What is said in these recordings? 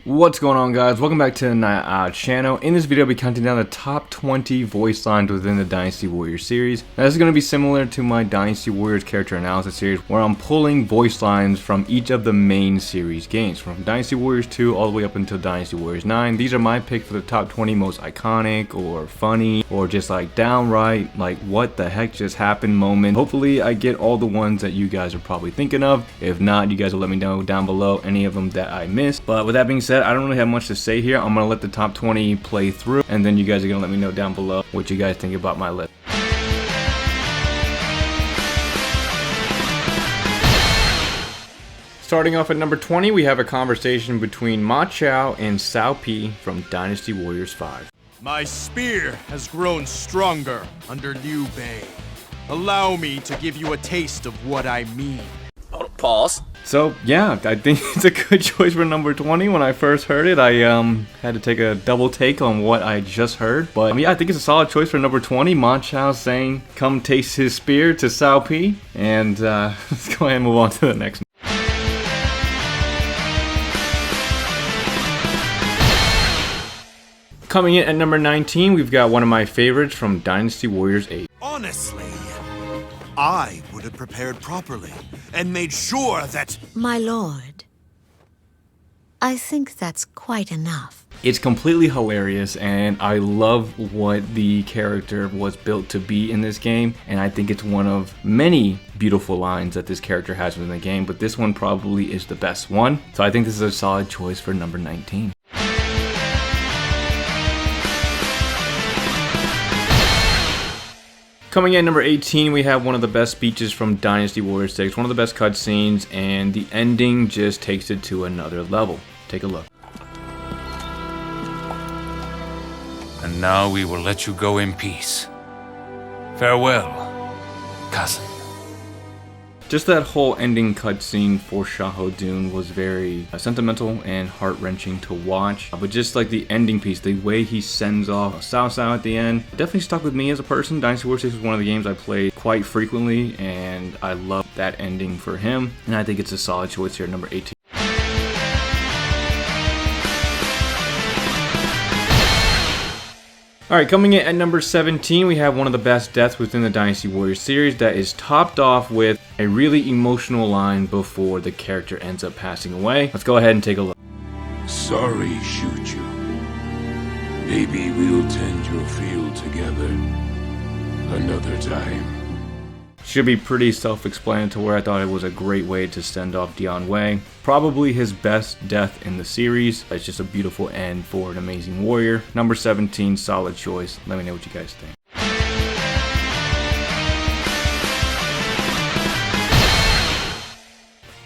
What's going on, guys? Welcome back to the channel. In this video, I'll be counting down the top 20 voice lines within the Dynasty Warriors series. Now, this is going to be similar to my Dynasty Warriors character analysis series, where I'm pulling voice lines from each of the main series games, from Dynasty Warriors 2 all the way up until Dynasty Warriors 9. These are my picks for the top 20 most iconic or funny or just like downright like what the heck just happened moment. Hopefully, I get all the ones that you guys are probably thinking of. If not, you guys will let me know down below any of them that I missed. But with that being said, I don't really have much to say here. I'm gonna let the top 20 play through, and then you guys are gonna let me know down below what you guys think about my list. Starting off at number 20, we have a conversation between Ma Chao and Cao Pi from Dynasty Warriors 5. My spear has grown stronger under Liu Bei. Allow me to give you a taste of what I mean. Pause. So yeah, I think it's a good choice for number 20. When I first heard it, I had to take a double take on what I just heard. But yeah, I think it's a solid choice for number 20. Ma Chao saying, "Come taste his spear" to Cao Pi. And let's go ahead and move on to the next one. Coming in at number 19, we've got one of my favorites from Dynasty Warriors 8. Honestly, I would have prepared properly and made sure that... My lord, I think that's quite enough. It's completely hilarious, and I love what the character was built to be in this game, and I think it's one of many beautiful lines that this character has within the game, but this one probably is the best one. So I think this is a solid choice for number 19. Coming in at number 18, we have one of the best speeches from Dynasty Warriors 6, one of the best cutscenes, and the ending just takes it to another level. Take a look. And now we will let you go in peace. Farewell, cousin. Just that whole ending cutscene for Shahadun was very sentimental and heart-wrenching to watch. But just like the ending piece, the way he sends off Cao Cao at the end, definitely stuck with me as a person. Dynasty Warriors 6 was one of the games I played quite frequently, and I love that ending for him. And I think it's a solid choice here, number 18. Alright, coming in at number 17, we have one of the best deaths within the Dynasty Warriors series that is topped off with a really emotional line before the character ends up passing away. Let's go ahead and take a look. Sorry, Shuju. Maybe we'll tend your field together another time. Should be pretty self-explanatory. I thought it was a great way to send off Dian Wei. Probably his best death in the series. It's just a beautiful end for an amazing warrior. Number 17, solid choice. Let me know what you guys think.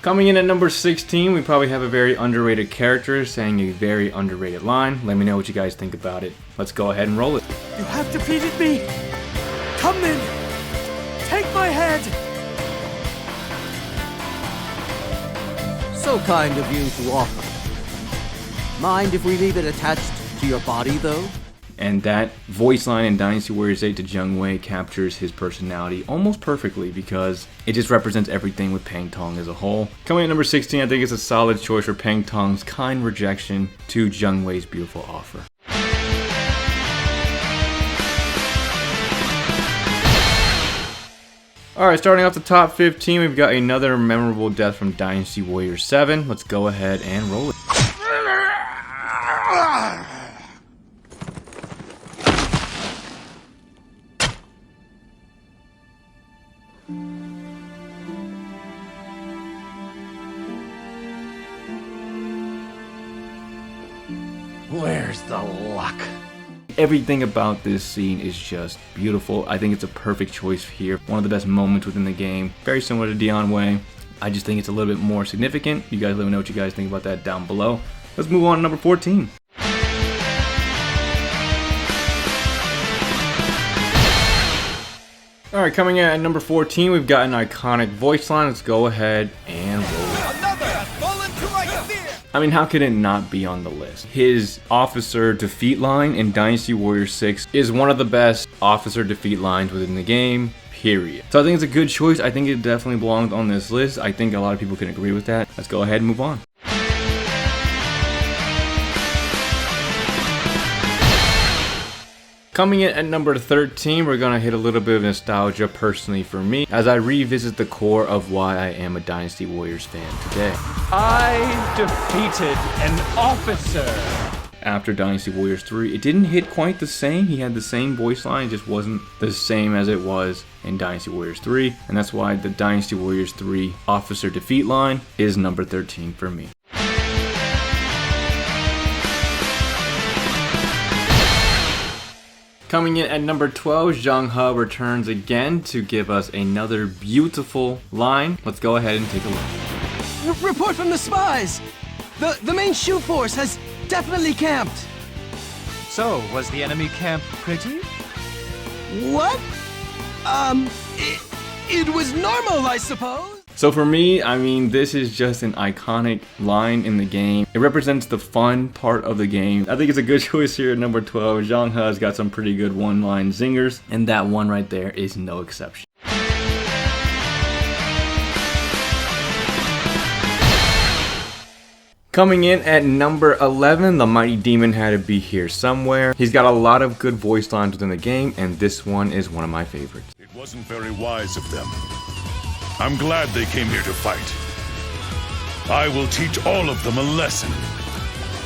Coming in at number 16, we probably have a very underrated character saying a very underrated line. Let me know what you guys think about it. Let's go ahead and roll it. You have defeated me. Come in. Take my head. So kind of you to offer. Mind if we leave it attached to your body, though? And that voice line in Dynasty Warriors 8 to Jiang Wei captures his personality almost perfectly because it just represents everything with Pang Tong as a whole. Coming at number 16, I think it's a solid choice for Pang Tong's kind rejection to Jiang Wei's beautiful offer. Alright, starting off the top 15, we've got another memorable death from Dynasty Warriors 7. Let's go ahead and roll it. Where's the luck? Everything about this scene is just beautiful. I think it's a perfect choice here. One of the best moments within the game. Very similar to Dian Wei. I just think it's a little bit more significant. You guys let me know what you guys think about that down below. Let's move on to number 14. Alright, coming in at number 14, we've got an iconic voice line. Let's go ahead and roll it. I mean, how could it not be on the list? His officer defeat line in Dynasty Warriors 6 is one of the best officer defeat lines within the game, period. So I think it's a good choice. I think it definitely belongs on this list. I think a lot of people can agree with that. Let's go ahead and move on. Coming in at number 13, we're gonna hit a little bit of nostalgia personally for me as I revisit the core of why I am a Dynasty Warriors fan today. I defeated an officer. After Dynasty Warriors 3, it didn't hit quite the same. He had the same voice line, it just wasn't the same as it was in Dynasty Warriors 3, and that's why the Dynasty Warriors 3 officer defeat line is number 13 for me. Coming in at number 12, Zhang He returns again to give us another beautiful line. Let's go ahead and take a look. Report from the spies! The main Shu force has definitely camped! So, was the enemy camp pretty? What? It was normal, I suppose? So for me, I mean, this is just an iconic line in the game. It represents the fun part of the game. I think it's a good choice here at number 12. Zhang He's got some pretty good one-line zingers, and that one right there is no exception. Coming in at number 11, the Mighty Demon had to be here somewhere. He's got a lot of good voice lines within the game, and this one is one of my favorites. It wasn't very wise of them. I'm glad they came here to fight. I will teach all of them a lesson.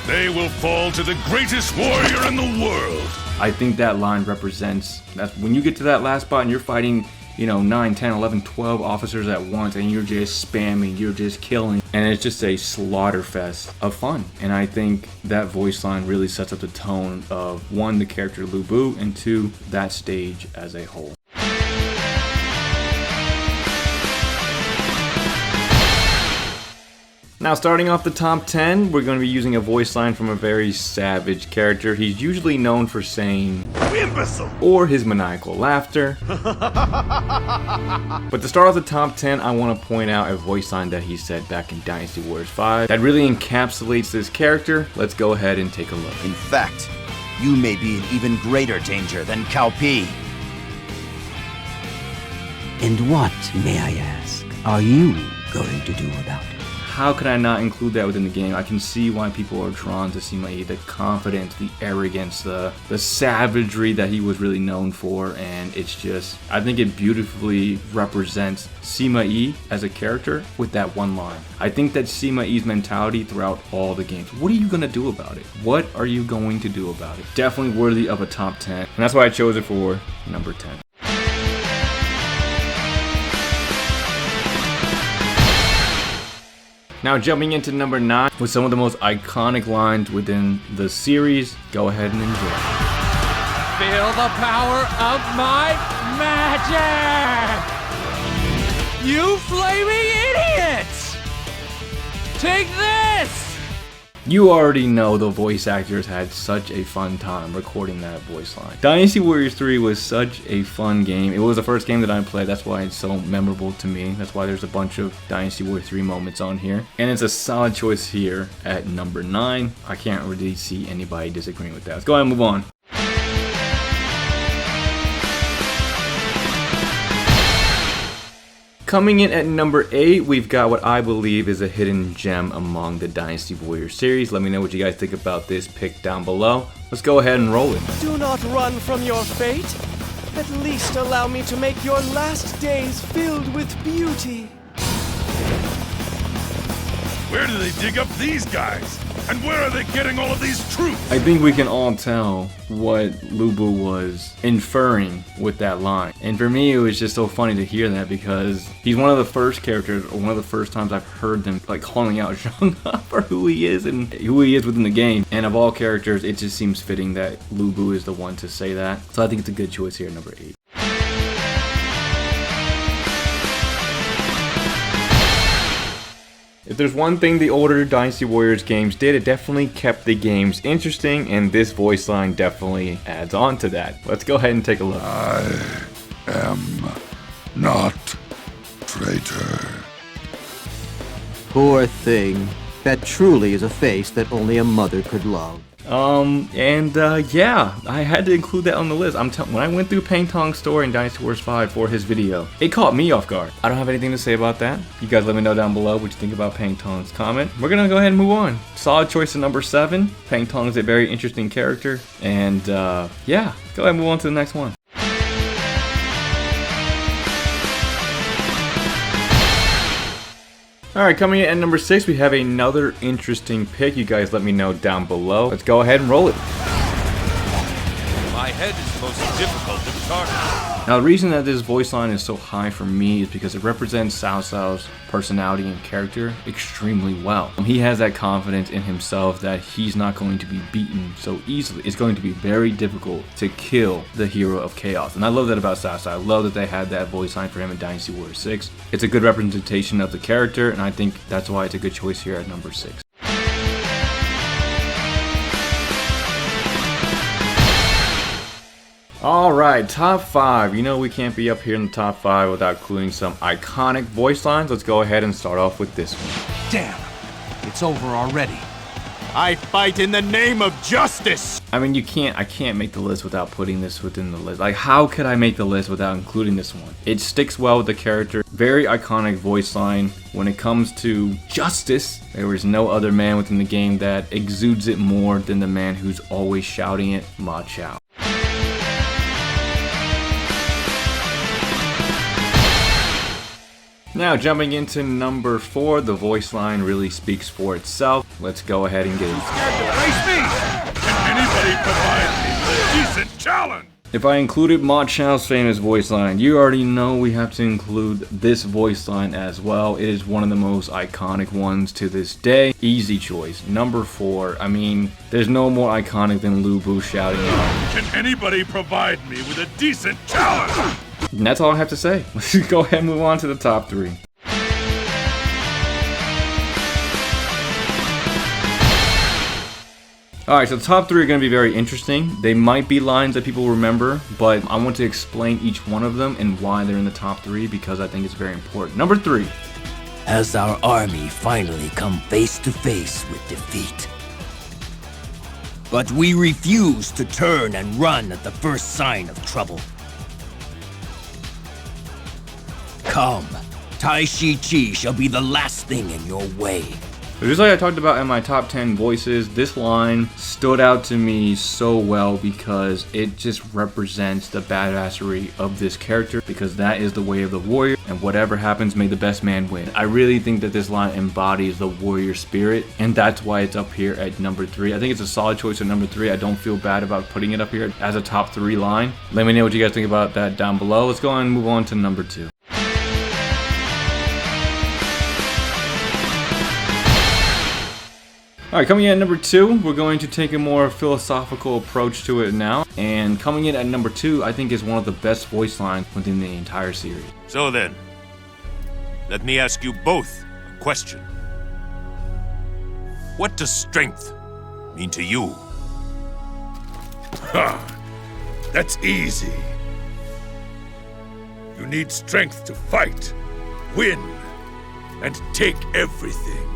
They will fall to the greatest warrior in the world. I think that line represents, that's when you get to that last spot and you're fighting, you know, 9, 10, 11, 12 officers at once, and you're just spamming, you're just killing, and it's just a slaughter fest of fun. And I think that voice line really sets up the tone of, one, the character Lu Bu, and two, that stage as a whole. Now, starting off the top 10, we're going to be using a voice line from a very savage character. He's usually known for saying "imbecile" or his maniacal laughter. But to start off the top 10, I want to point out a voice line that he said back in Dynasty Warriors 5 that really encapsulates this character. Let's go ahead and take a look. In fact, you may be in even greater danger than Cao Pi. And what, may I ask, are you going to do about it? How could I not include that within the game? I can see why people are drawn to Sima Yi, the confidence, the arrogance, the savagery that he was really known for, and it's just, I think it beautifully represents Sima Yi as a character with that one line. I think that Sima Yi's mentality throughout all the games. What are you going to do about it? What are you going to do about it? Definitely worthy of a top 10, and that's why I chose it for number 10. Now jumping into number 9 with some of the most iconic lines within the series. Go ahead and enjoy. Feel the power of my magic! You flaming idiots! Take this! You already know the voice actors had such a fun time recording that voice line. Dynasty Warriors 3 was such a fun game. It was the first game that I played. That's why it's so memorable to me. That's why there's a bunch of Dynasty Warriors 3 moments on here. And it's a solid choice here at number 9. I can't really see anybody disagreeing with that. Let's go ahead and move on. Coming in at number 8, we've got what I believe is a hidden gem among the Dynasty Warriors series. Let me know what you guys think about this pick down below. Let's go ahead and roll it. Do not run from your fate. At least allow me to make your last days filled with beauty. Where do they dig up these guys? And where are they getting all of these troops? I think we can all tell what Lu Bu was inferring with that line. And for me, it was just so funny to hear that because he's one of the first characters, or one of the first times I've heard them like calling out Zhang He for who he is and who he is within the game. And of all characters, it just seems fitting that Lu Bu is the one to say that. So I think it's a good choice here at number 8. If there's one thing the older Dynasty Warriors games did, it definitely kept the games interesting, and this voice line definitely adds on to that. Let's go ahead and take a look. I am not traitor. Poor thing. That truly is a face that only a mother could love. Yeah, I had to include that on the list. When I went through Peng Tong's story in Dynasty Warriors 5 for his video, it caught me off guard. I don't have anything to say about that. You guys let me know down below what you think about Peng Tong's comment. We're gonna go ahead and move on. Solid choice at number 7. Peng Tong is a very interesting character, and yeah, Go ahead and move on to the next one. Alright, coming in at number 6, we have another interesting pick. You guys let me know down below. Let's go ahead and roll it. My head is most difficult to target. Now, the reason that this voice line is so high for me is because it represents Cao Cao's personality and character extremely well. He has that confidence in himself that he's not going to be beaten so easily. It's going to be very difficult to kill the hero of chaos. And I love that about Cao Cao. I love that they had that voice line for him in Dynasty Warriors 6. It's a good representation of the character, and I think that's why it's a good choice here at number 6. Alright, top 5. You know we can't be up here in the top 5 without including some iconic voice lines. Let's go ahead and start off with this one. Damn, it's over already. I fight in the name of justice! I mean, I can't make the list without putting this within the list. Like, how could I make the list without including this one? It sticks well with the character. Very iconic voice line. When it comes to justice, there is no other man within the game that exudes it more than the man who's always shouting it, Ma Chao. Now, jumping into number 4, the voice line really speaks for itself. Let's go ahead and get into it. Face me! Can anybody provide me with a decent challenge? If I included Ma Chao's famous voice line, you already know we have to include this voice line as well. It is one of the most iconic ones to this day. Easy choice. Number 4. I mean, there's no more iconic than Lu Bu shouting out. Can anybody provide me with a decent challenge? And that's all I have to say. Let's go ahead and move on to the top 3. Alright, so the top 3 are going to be very interesting. They might be lines that people remember, but I want to explain each one of them and why they're in the top 3 because I think it's very important. Number 3. Has our army finally come face to face with defeat? But we refuse to turn and run at the first sign of trouble. Come, Tai Shi Chi shall be the last thing in your way. So just like I talked about in my top 10 voices, this line stood out to me so well because it just represents the badassery of this character, because that is the way of the warrior, and whatever happens, may the best man win. I really think that this line embodies the warrior spirit, and that's why it's up here at number 3. I think it's a solid choice at number 3. I don't feel bad about putting it up here as a top 3 line. Let me know what you guys think about that down below. Let's go and move on to number 2. Alright, coming in at number 2, we're going to take a more philosophical approach to it now. And coming in at number 2, I think is one of the best voice lines within the entire series. So then, let me ask you both a question. What does strength mean to you? Ha! That's easy. You need strength to fight, win, and take everything.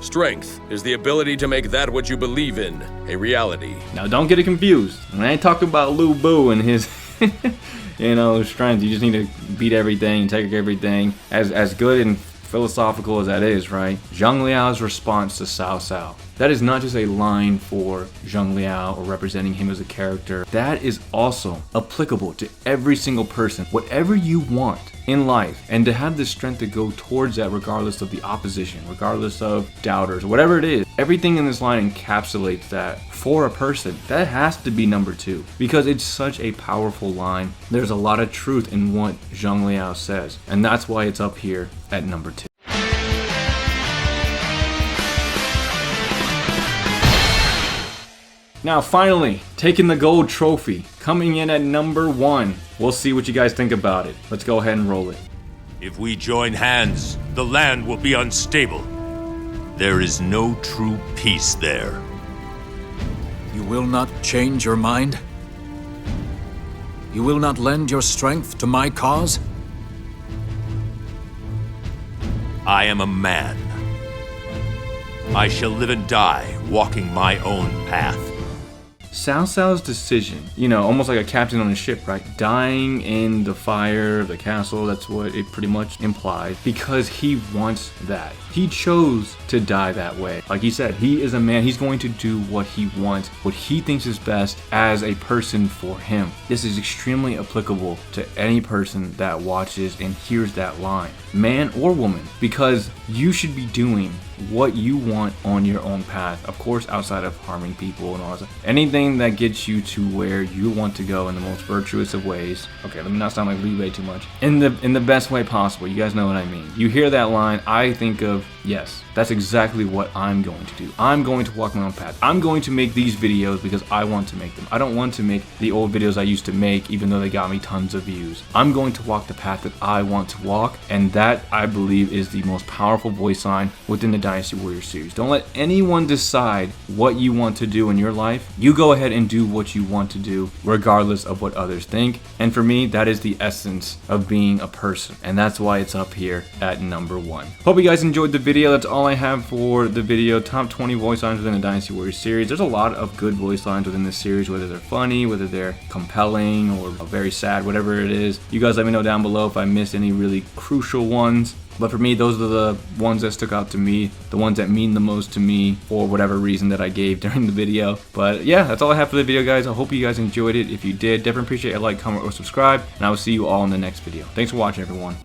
Strength is the ability to make that what you believe in a reality. Now don't get it confused. When I ain't talking about Lu Bu and his strength, you just need to beat everything, take everything. As good and philosophical as that is, right? Zhang Liao's response to Cao Cao. That is not just a line for Zhang Liao or representing him as a character. That is also applicable to every single person. Whatever you want in life, and to have the strength to go towards that regardless of the opposition, regardless of doubters, whatever it is, everything in this line encapsulates that for a person. That has to be number 2 because it's such a powerful line. There's a lot of truth in what Zhang Liao says, and that's why it's up here at number 2. Now finally, taking the gold trophy, coming in at number 1. We'll see what you guys think about it. Let's go ahead and roll it. If we join hands, the land will be unstable. There is no true peace there. You will not change your mind? You will not lend your strength to my cause? I am a man. I shall live and die walking my own path. Cao Cao's decision, you know, almost like a captain on a ship, right? Dying in the fire of the castle, that's what it pretty much implies, because he wants that. He chose to die that way. Like he said, he is a man, he's going to do what he wants, what he thinks is best as a person for him. This is extremely applicable to any person that watches and hears that line, man or woman, because you should be doing what you want on your own path, of course outside of harming people and all that stuff. Anything that gets you to where you want to go in the most virtuous of ways. Okay, let me not sound like Liu too much. In the best way possible. You guys know what I mean. You hear that line, I think of, yes, that's exactly what I'm going to do. I'm going to walk my own path. I'm going to make these videos because I want to make them. I don't want to make the old videos I used to make even though they got me tons of views. I'm going to walk the path that I want to walk, and that, I believe, is the most powerful voice line within the Dynasty Warriors series. Don't let anyone decide what you want to do in your life. You go ahead and do what you want to do regardless of what others think. And for me, that is the essence of being a person, and that's why it's up here at number 1. Hope you guys enjoyed the video. That's all I have for the video. Top 20 voice lines within the Dynasty Warriors series. There's a lot of good voice lines within this series, whether they're funny, whether they're compelling, or very sad, whatever it is. You guys let me know down below if I missed any really crucial ones. But for me, those are the ones that stuck out to me, the ones that mean the most to me for whatever reason that I gave during the video. But yeah, that's all I have for the video, guys. I hope you guys enjoyed it. If you did, definitely appreciate a like, comment, or subscribe, and I will see you all in the next video. Thanks for watching, everyone.